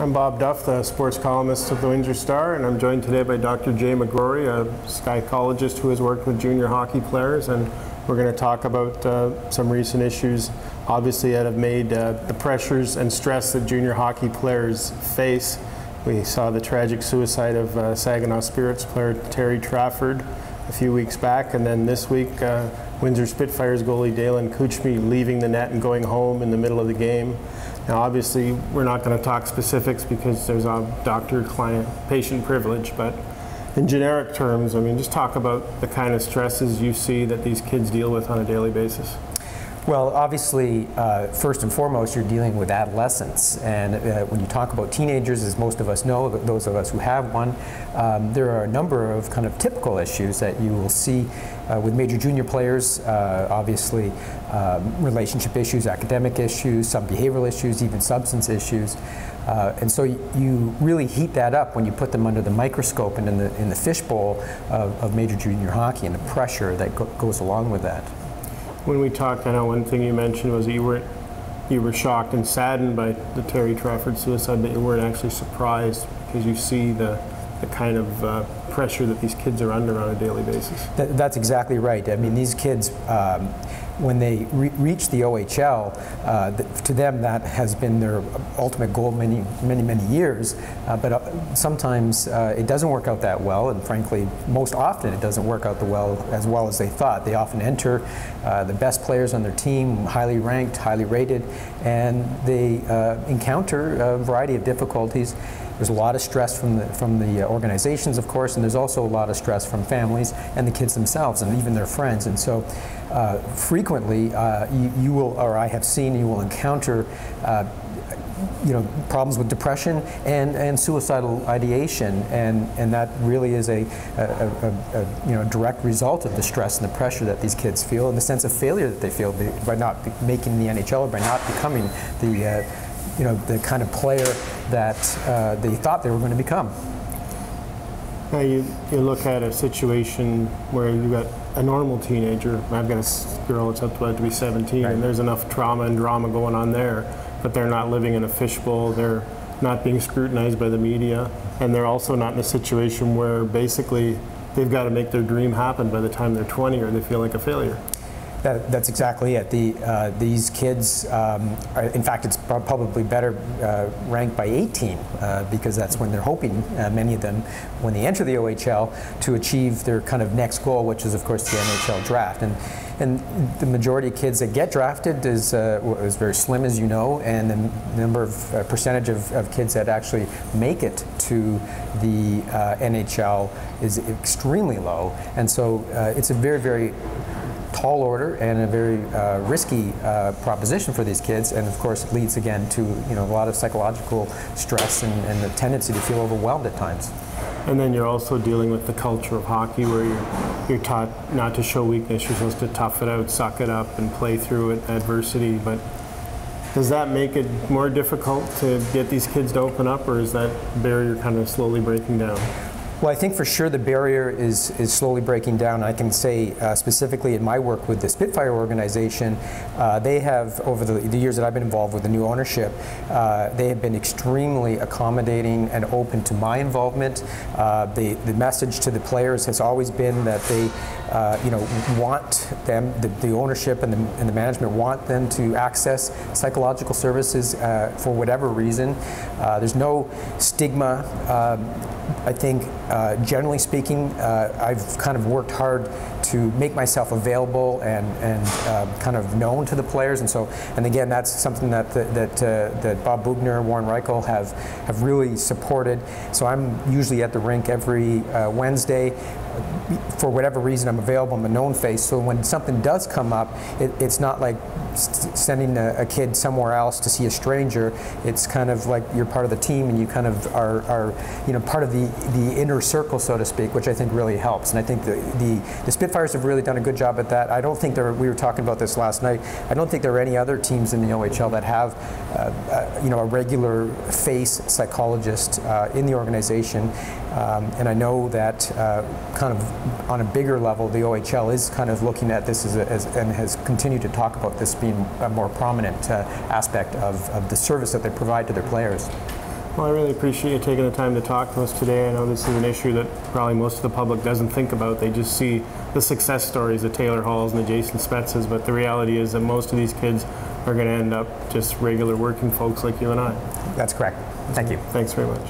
I'm Bob Duff, the sports columnist of the Windsor Star, and I'm joined today by Dr. McGrory, a psychologist who has worked with junior hockey players, and we're going to talk about some recent issues, obviously, that have made the pressures and stress that junior hockey players face. We saw the tragic suicide of Saginaw Spirits player Terry Trafford a few weeks back, and then this week Windsor Spitfires goalie Dalen Kuchme leaving the net and going home in the middle of the game. Now obviously we're not going to talk specifics because there's a doctor-client patient privilege, but in generic terms, I mean, just talk about the kind of stresses you see that these kids deal with on a daily basis. Well, obviously, first and foremost, you're dealing with adolescents. And when you talk about teenagers, as most of us know, those of us who have one, there are a number of kind of typical issues that you will see with major junior players. Obviously, relationship issues, academic issues, some behavioral issues, even substance issues. And so you really heat that up when you put them under the microscope and in the fishbowl of major junior hockey and the pressure that goes along with that. When we talked, I know one thing you mentioned was that you were shocked and saddened by the Terry Trafford suicide, but you weren't actually surprised because you see the kind of pressure that these kids are under on a daily basis. That's exactly right. I mean, these kids, when they reach the OHL, to them that has been their ultimate goal many years, but sometimes it doesn't work out that well, and frankly, most often it doesn't work out as well as they thought. They often enter the best players on their team, highly ranked, highly rated, and they encounter a variety of difficulties. There's a lot of stress from the organizations, of course, and there's also a lot of stress from families and the kids themselves and even their friends. And so frequently you will, or I have seen, you will encounter problems with depression and suicidal ideation, and that really is a direct result of the stress and the pressure that these kids feel and the sense of failure that they feel by not making the NHL or by not becoming the kind of player that they thought they were going to become. Now you look at a situation where you've got a normal teenager. I've got a girl that's about to be 17, right, and there's enough trauma and drama going on there, but they're not living in a fishbowl, they're not being scrutinized by the media, and they're also not in a situation where basically they've got to make their dream happen by the time they're 20 or they feel like a failure. That's exactly it. These kids, in fact, it's probably better ranked by 18 because that's when they're hoping, many of them, when they enter the OHL, to achieve their kind of next goal, which is, of course, the NHL draft. And the majority of kids that get drafted is very slim, as you know, and the number of percentage of kids that actually make it to the NHL is extremely low. And so it's a very, very tall order and a very risky proposition for these kids, and of course it leads again to a lot of psychological stress and the tendency to feel overwhelmed at times. And then you're also dealing with the culture of hockey where you're taught not to show weakness, you're supposed to tough it out, suck it up, and play through it, adversity. But does that make it more difficult to get these kids to open up, or is that barrier kind of slowly breaking down? Well, I think for sure the barrier is slowly breaking down. I can say specifically in my work with the Spitfire organization, they have, over the years that I've been involved with the new ownership, they have been extremely accommodating and open to my involvement. The message to the players has always been that they want them, the ownership and the management want them to access psychological services for whatever reason. There's no stigma. I think, generally speaking, I've kind of worked hard to make myself available and kind of known to the players, and again, that's something that Bob Bugner, Warren Reichel have really supported. So I'm usually at the rink every Wednesday. For whatever reason, I'm available. I'm a known face. So when something does come up, it's not like sending a kid somewhere else to see a stranger. It's kind of like you're part of the team, and you kind of are part of the inner circle, so to speak, which I think really helps. And I think the Spitfires have really done a good job at that. I don't think we were talking about this last night. I don't think there are any other teams in the OHL that have a regular face psychologist in the organization. And I know that kind of on a bigger level, the OHL is kind of looking at this and has continued to talk about this being a more prominent aspect of the service that they provide to their players. Well, I really appreciate you taking the time to talk to us today. I know this is an issue that probably most of the public doesn't think about. They just see the success stories, the Taylor Halls and the Jason Spetzes, but the reality is that most of these kids are going to end up just regular working folks like you and I. That's correct. Thank you. Thanks very much.